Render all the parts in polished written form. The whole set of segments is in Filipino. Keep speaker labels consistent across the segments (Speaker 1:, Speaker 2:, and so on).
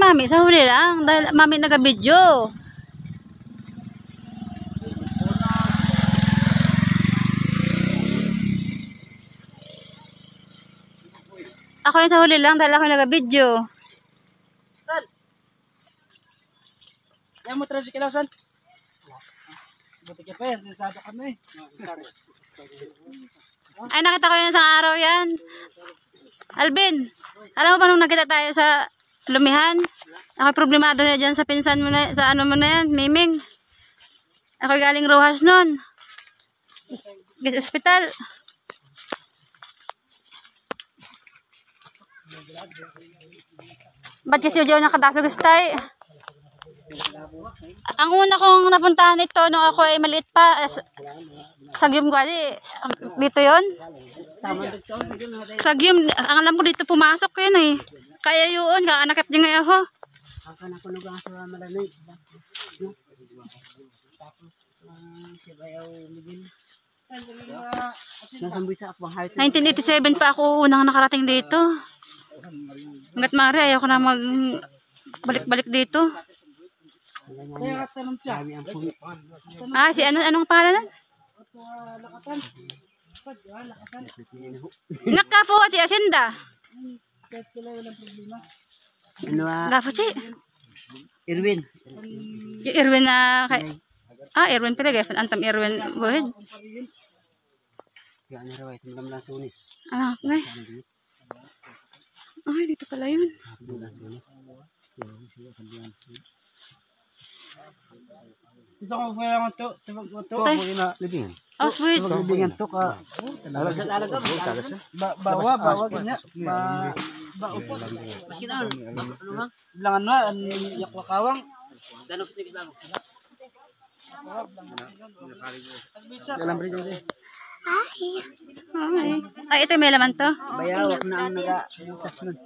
Speaker 1: mami, sa huli lang. Dahil mami nag-video. Ako yung sa huli lang dahil ako nag-video.
Speaker 2: San? Yan mo tricycle lang, San? Buti ka pa yan, sinsado ka na eh.
Speaker 1: Ay, nakita ko yun isang araw yan. Alvin, alam mo ba nung nakita tayo sa Lumihan? Ako problemado na dyan sa pinsan mo na, sa ano mo na yan, Miming. Ako galing Rojas nun. Hospital. Ba't kasi yung nakadaso gustay? Ang una kong napuntahan ito nung ako ay maliit pa, Sagyum Gali. Dito yon. Sagyum, ang alam ko dito pumasok yun eh. Kaya yun, kaanakip din ngayon ako.
Speaker 2: Akan ako nag-asa malanay. Tapos, sibayaw ligin.
Speaker 1: 1987 pa ako unang nakarating dito. Hanggat maaari ayaw ko na balik-balik dito. Ah, si anong pangalan nun? Ngakapo si Asinda. Gafo si
Speaker 2: Irwin.
Speaker 1: Irwin na kay Irwin pala gafo antam Irwin buhid. Anak ngay. Ay, dito pala yun.
Speaker 2: Ito ko kaya nga to.
Speaker 1: Ay. Aus buhid.
Speaker 2: Libingan to ka. Bawa kanya. Baupo. Maski na. Bilangan na ang yakwakawang. Dano pitik lang.
Speaker 1: Ay, ito may laman to.
Speaker 2: Bayawak na ang naga-butas nun.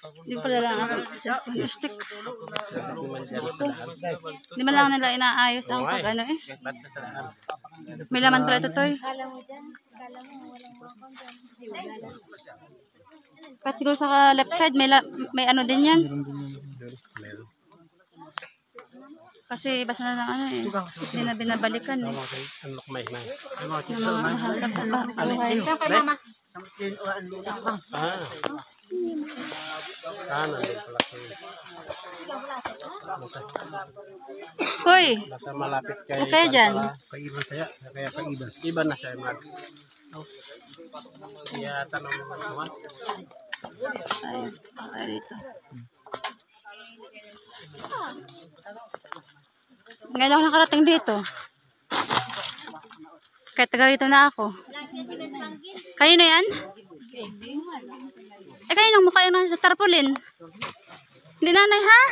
Speaker 1: Hindi ko lang ako stick. Hindi man lang nila inaayos ang pag ano eh. May laman pala ito toy. Kahit siguro sa left side may ano din yan. Kasi basta na lang ano eh. Hindi na binabalikan eh. Mahal sa buhay. Koy,
Speaker 3: malapit kay
Speaker 1: kaya dyan?
Speaker 3: Kaiban kaya kaiban. Iban na siya mag. Iya tanong mo naman.
Speaker 1: Ay, dito. Ngayon ako nakarating dito. Kahit taga rito na ako. Kayo na yan? Eh, kayo nang mukha yung nasa tarpaulin. Hindi nanay, ha?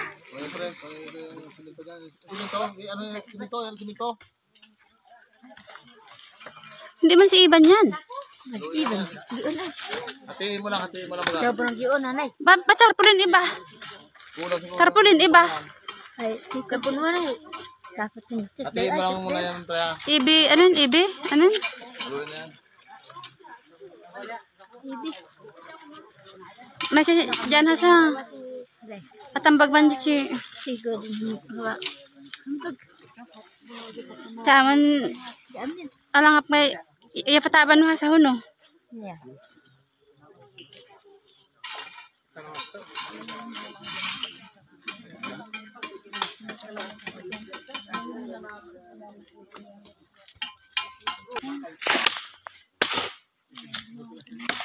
Speaker 1: Hindi man si Iban yan.
Speaker 4: Iban.
Speaker 3: Hatiin mo lang ba?
Speaker 4: Jabo ng gion, nanay.
Speaker 1: Ba tarpaulin iba? Tarpaulin iba?
Speaker 4: Ay, kapon mo na. Dapat yun.
Speaker 3: Hatiin mo lang muna yan, Trea.
Speaker 1: Ibi, ano yun? Ibi? Ano yun? Nasa dyan ha sa atambag bandit si
Speaker 4: Sigo din.
Speaker 1: Chaman alangap may iyapataban mo ha sa huno.
Speaker 4: Yeah.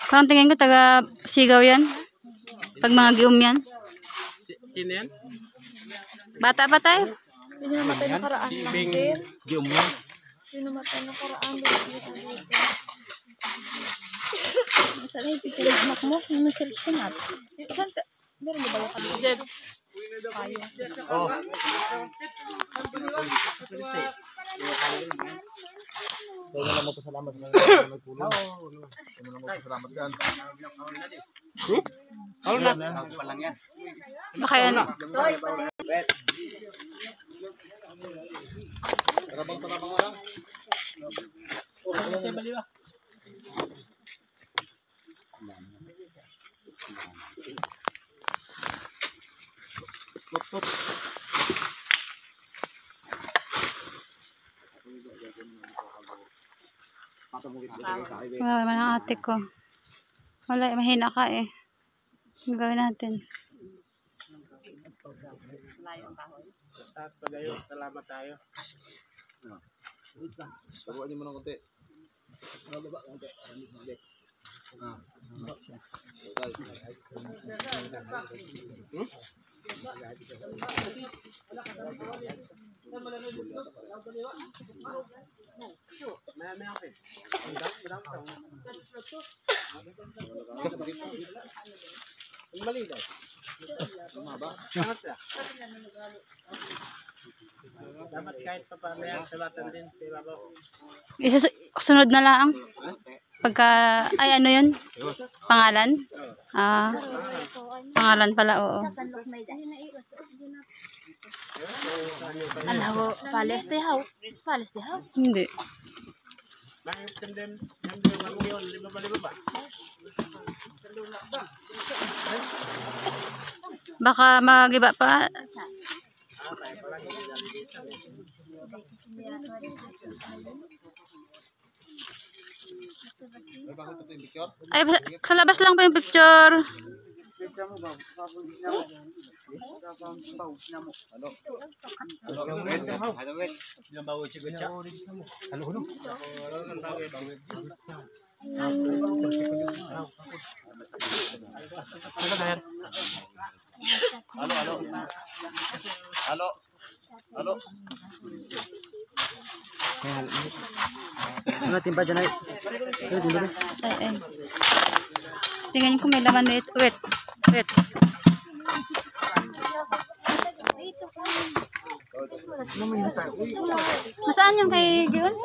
Speaker 1: Parang tingin ko taga Sigaw yan. Pag mga gium yan.
Speaker 3: Sino yan?
Speaker 1: Bata pa tayo.
Speaker 4: Hindi namatay na karaan lang
Speaker 3: Bing
Speaker 4: din.
Speaker 3: Gium yan.
Speaker 4: Hindi namatay na karaan din. Masala yung pipilimak mo. May masilsinat. Saan ka? Meron ba bala ka? Jeb.
Speaker 3: Oh.
Speaker 2: Kaya lang magpasalamat na nagpulong. Kaya lang magpasalamat yan.
Speaker 3: Ano na?
Speaker 1: Baka yan.
Speaker 3: Tarabang lang.
Speaker 1: Wala naman ang ate ko. Wala, mahina ka eh. Ang gawin natin.
Speaker 3: Salamat tayo. Taruan niyo mo ng konti. Dapat kahit pa paano yan, salatan din.
Speaker 1: Sunod na lang. Pagka, ay ano yun? Pangalan? Ah, pangalan pala, oo.
Speaker 4: Alaho, palis de haw. Palis de haw.
Speaker 1: Hindi.
Speaker 3: Bakit kandem? Number 1 yun, lima ba?
Speaker 1: Baka mag-iba pa. Ay, sa labas lang pa yung picture.
Speaker 3: Halo.
Speaker 2: Ano timba dyan ay?
Speaker 1: Ay. Tingnan ko may laman na ito. Wait. Masaan yung kay Gion?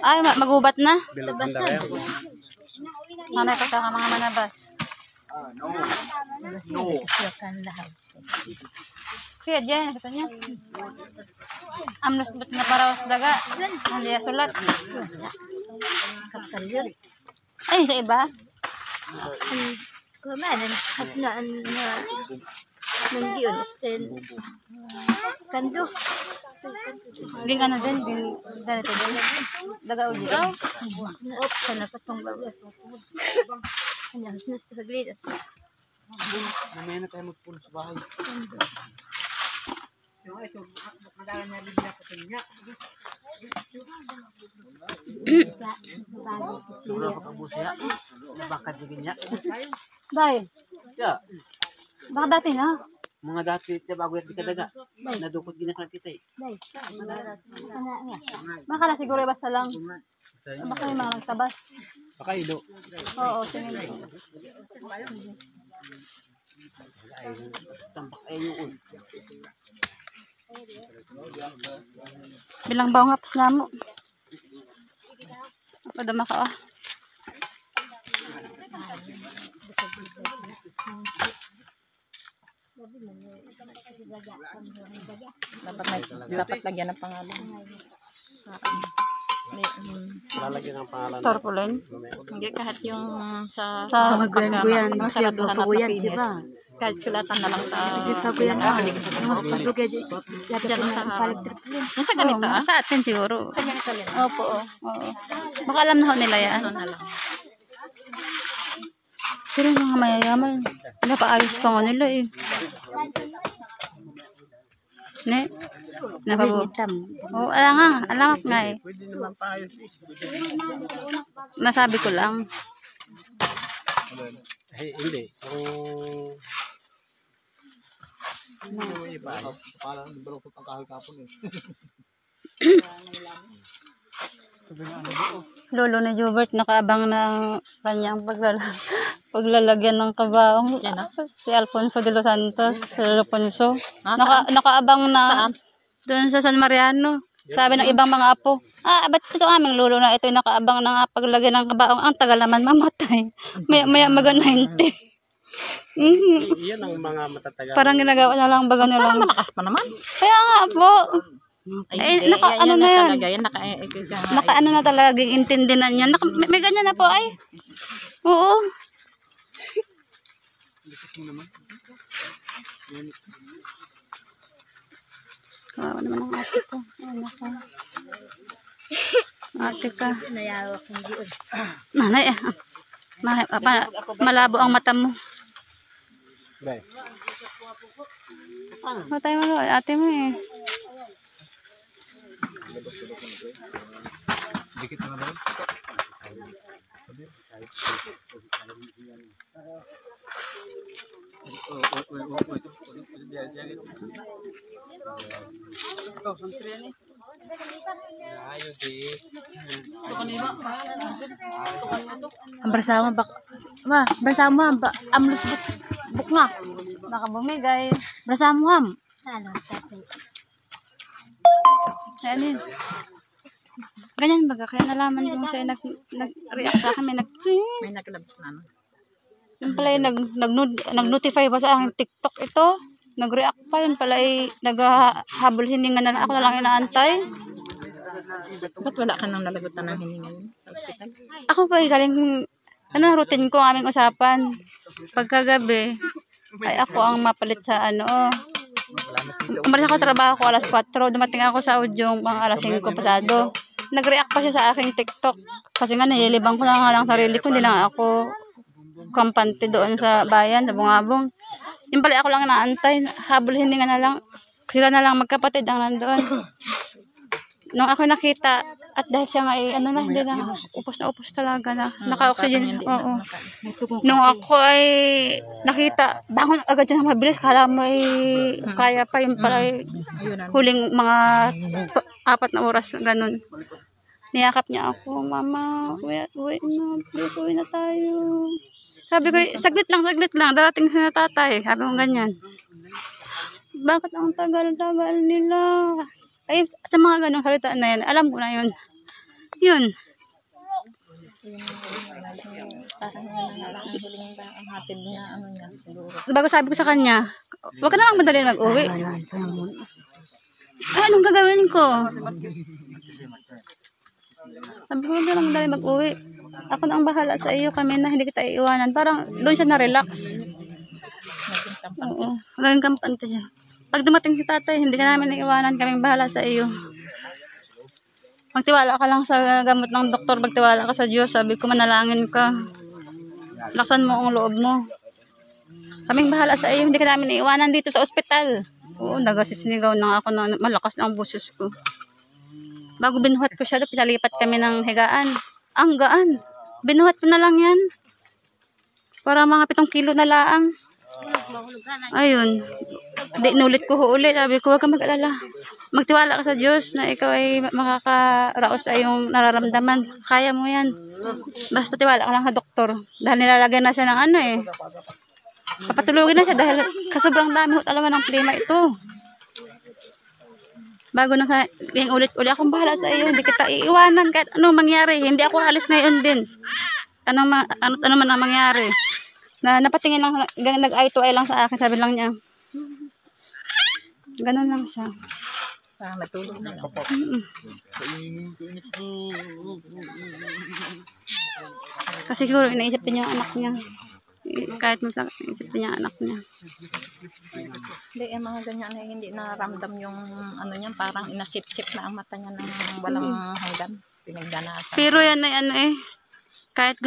Speaker 1: Ay, magubat na. Nanay pa ka mga manabas. Kaya dyan, nakita niya. Amnos ba't na parawas daga? Hindi ya sulat. Ay, sa iba?
Speaker 4: Kumanan at na nandiyon kando.
Speaker 1: Ging ano din, ging ganito din. Daga ulit.
Speaker 4: Op sana patong bago. Kanya na sa grid.
Speaker 2: Mamaya na tayo magpuno sa bahay. Sobra ka pang busiya. Nabakad din niya.
Speaker 1: Dahil,
Speaker 2: Siya,
Speaker 1: baka dati na.
Speaker 2: mga dati siya bago yan di kadaga. Nadukot ginakal kita eh.
Speaker 1: Dahil, baka na siguro basta lang. Baka may mga nagtabas.
Speaker 2: Baka ilo.
Speaker 1: Oo, tingin ko.
Speaker 2: Tambak ay yun.
Speaker 1: Bilang baong hapos na mo. Padama ka
Speaker 4: Dapat lagyan ng pangalan.
Speaker 3: Lalagyan ng pangalan.
Speaker 1: Torpulen.
Speaker 4: Hindi kahit yung sa
Speaker 5: Guyan,
Speaker 4: yung saratuhan at
Speaker 5: guyan,
Speaker 4: makinis.
Speaker 5: diba?
Speaker 4: Kahit sulatan na lang sa
Speaker 5: Guyan,
Speaker 4: Diyan sa yung sa ganito
Speaker 1: Oo, sa atin siguro.
Speaker 4: sa ganito lang.
Speaker 1: Opo, oo. Baka alam na ho nila yan.
Speaker 4: Ano na lang.
Speaker 1: Pero yung mga mayayaman, napaayos pa nga nila eh. Ne? Napabo. Oo, alam nga eh.
Speaker 3: Pwede naman tayo.
Speaker 1: Nasabi ko lang.
Speaker 3: Hindi. Parang balukot ang kahoy kapon eh.
Speaker 1: Lolo ni Jubert nakaabang ng kanyang paglalagyan ng kabaong.
Speaker 4: Yan ah.
Speaker 1: Si Alfonso de los Santos, si Lolo Alfonso.
Speaker 4: Ah,
Speaker 1: Nakaabang na
Speaker 4: Saan?
Speaker 1: doon sa San Mariano. Sabi ng ibang mga apo, ba't ito aming lolo na ito nakaabang na paglagyan ng kabaong? Ang tagal naman mamatay. Maya mag-90.
Speaker 3: Iyan ang mga matatagal.
Speaker 1: Parang ginagawa na lang baga na lang.
Speaker 4: Parang malakas pa naman.
Speaker 1: Kaya nga po.
Speaker 4: Ay, hindi.
Speaker 1: Ano na yan?
Speaker 4: Talaga yan.
Speaker 1: Ano na talaga, intindi na niya. May ganyan na po ay. Oo. Kawawa naman ang ate ko. Ano ka? Ate ka.
Speaker 4: Nayawak ng diyon.
Speaker 1: Nanay, malabo ang mata mo.
Speaker 3: Dai.
Speaker 1: Ano tayo magawa? Ate mo eh.
Speaker 3: Dikit na ba?
Speaker 2: Ito, santri yan eh.
Speaker 3: Ayo di.
Speaker 2: Ito kanina. Ito kanina to.
Speaker 4: Ang bersama bak bersama ba amlus buk nga.
Speaker 1: Baka bumigay.
Speaker 4: Bersama ham.
Speaker 1: Ano yun? Ganyan baga. Kaya nalaman ko kaya nag-react sa akin.
Speaker 4: May naglabas na ano.
Speaker 1: Yung pala yung nag-notify ba sa aking TikTok ito? Nag-react pa. Yun pala ay naghahabol hininga na lang. Ako na lang inaantay.
Speaker 4: Ba't wala ka nang nalagutan ng hininga yun sa ospital?
Speaker 1: Ako pa galing, routine ko ang aming usapan. Pagkagabi, ay ako ang mapalit sa umalis ako trabaho ko alas 4, dumating ako sa Udyong mga alas 5 pasado. Nag-react pa siya sa aking TikTok. Kasi nga nililibang ko na nga lang sarili ko, hindi lang ako kampante doon sa bayan, sa Bungabong. Yung pala ako lang naantay, habol hininga na lang. Sila na lang magkapatid ang nandoon. Nung ako nakita, at dahil siya nga hindi na, upos talaga na, naka-oxygen. Oo. Nung ako ay nakita, bangon agad siya mabilis, kala mo ay kaya pa yung pala huling mga 4 na oras, ganun. Niyakap niya ako, mama, uwi na, please, uwi na tayo. Sabi ko, saglit lang, darating sa tatay. Sabi ko ganyan. Bakit ang tagal-tagal nila? Ay, sa mga ganong salita na yan, alam ko na yun. Yun.
Speaker 4: Parang ang huling ba ang hatid na ano niya siguro.
Speaker 1: Bago sabi ko sa kanya, huwag ka namang madali mag-uwi. Ay, anong gagawin ko? Sabi ko, huwag ka namang madali mag-uwi. Ako na ang bahala sa iyo, kami na hindi kita iiwanan. Parang doon siya na-relax. Oo, naging kampante siya. Pag dumating si tatay, hindi ka namin naiiwanan, kaming bahala sa iyo. Magtiwala ka lang sa gamot ng doktor, magtiwala ka sa Diyos. Sabi ko, manalangin ka. Laksan mo ang loob mo. Kaming bahala sa iyo, hindi ka namin naiiwanan dito sa ospital. Oo, nagasisinigaw na ako na malakas na ang busos ko. Bago binuhat ko siya, pinalipat kami ng higaan. Ang gaan. Binuhat ko na lang yan. Para mga 7 kilo na laang. Ayun. Inulit ko ulit. Sabi ko, huwag ka mag-alala. Magtiwala ka sa Diyos na ikaw ay makakaraos sa iyong nararamdaman. Kaya mo yan. Basta tiwala ka lang sa doktor. Dahil nilalagyan na siya ng papatulugin na siya dahil kasobrang dami talaga ng plema ito. Bago na yung ulit-ulit, akong bahala sa iyo. Hindi kita iiwanan kahit ano mangyari. Hindi ako alis ngayon din. Ano man ang mangyari. Na napatingin lang, nag-eye to eye lang sa akin, sabi lang niya. Ganun lang siya.
Speaker 4: Parang natulog na lang.
Speaker 1: Kasi siguro inaisip din yung anak niya. Kahit inaisip din yung anak niya.
Speaker 4: Hindi, mga ganyan na hindi naramdam yung niya, parang inasip-sip na ang mata niya ng walang hanggan. Pinagdanasan.
Speaker 1: Pero yan ay kahit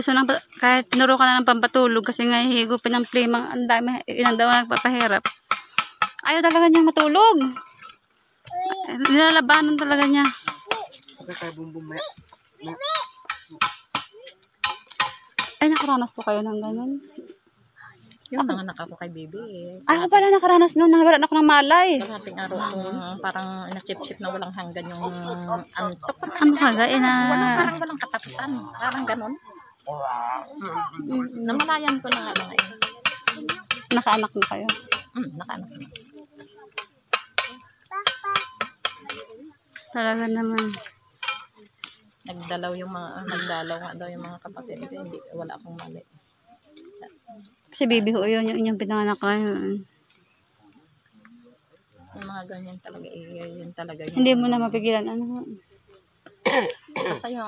Speaker 1: tinuro ka na ng pampatulog kasi nga higupin ng plimang ang dami, ilang daw nagpapahirap. Ayaw talaga niyang matulog. Nilalabanan talaga niya. Ay, nakaranas po kayo ng ganun?
Speaker 4: Yung nanganak ako kay baby
Speaker 1: Ako pala nakaranas noon, nahawalan ako ng malay.
Speaker 4: kalahating araw kung parang inasip-sip na walang hanggan yung antok.
Speaker 1: Ano kagaya na...
Speaker 4: Parang walang katapusan. Parang ganun. Namalayan ko na nga lang
Speaker 1: Nakaanak na kayo.
Speaker 4: Nakaanak na.
Speaker 1: Talaga naman.
Speaker 4: Nagdalaw nga daw yung mga kapatid ko. Hindi, wala akong mali.
Speaker 1: Kasi baby ho yun, yung inyong pinanganak na yun.
Speaker 4: Yung mga ganyan talaga, yun talaga yung...
Speaker 1: Hindi mo na mapigilan,
Speaker 4: Kasi yung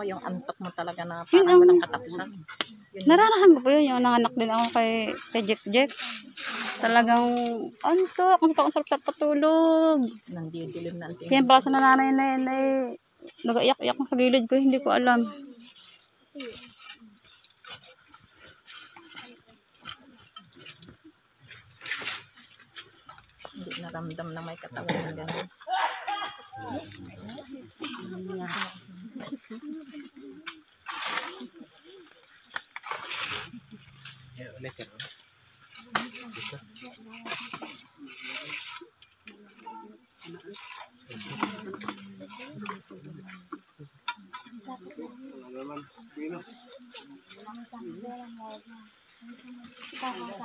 Speaker 4: yung antok mo talaga na parang walang katapusan. Yun.
Speaker 1: Naranasan ko po yun, yung nanganak din ako kay Jack. Talagang, antok. Ang sarap-sarap patulog.
Speaker 4: Nandidilim na ang tingin.
Speaker 1: Yan pala sa nanay na yan ay nag-iyak-iyak sa gilid ko. Hindi ko alam.
Speaker 4: Hindi naramdam na may katawan ng gano'n.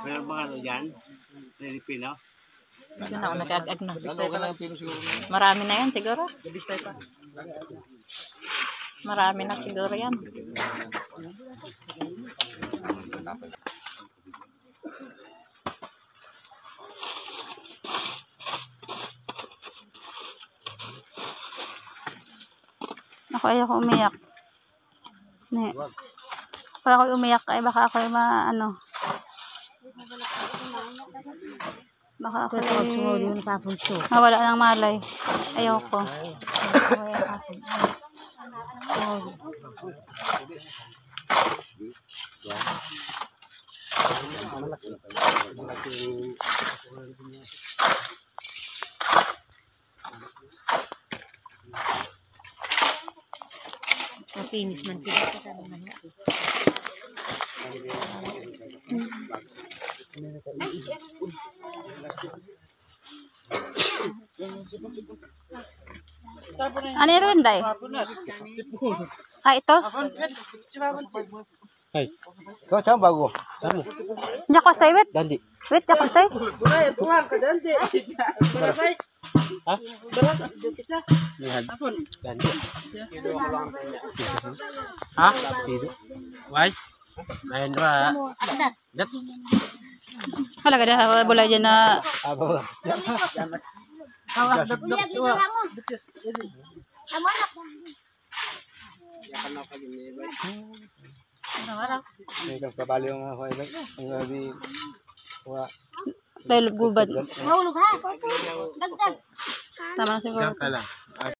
Speaker 3: Meron mga ano dyan? Pilipino?
Speaker 4: Ito na, nag-ag-ag na. Marami na yan siguro. Marami na siguro yan.
Speaker 1: Ako ayoko umiyak. Ne. Pag ako umiyak ay baka ako ay maano. Baka ako ay mawala ng malay. Ayoko.
Speaker 4: Mapinis man sila sa tanong niya.
Speaker 1: Ano yun, Day? Ah, ito?
Speaker 2: Hey. Kau cakap bagus. Sama.
Speaker 1: Jakos tayo, wait.
Speaker 2: Dandi.
Speaker 1: Wait, jakos tayo.
Speaker 2: Ha? Lihat. Dandi. Ha? Tidu. Why? Main dua. Dat.
Speaker 1: Halaga dah, bola dyan na.
Speaker 2: Apa? Ini kan kabali yung ako ay ang abi wa
Speaker 1: Tayo gubad.
Speaker 5: Mahulog ha. Dagdag.
Speaker 1: Tama na siguro.
Speaker 2: kala.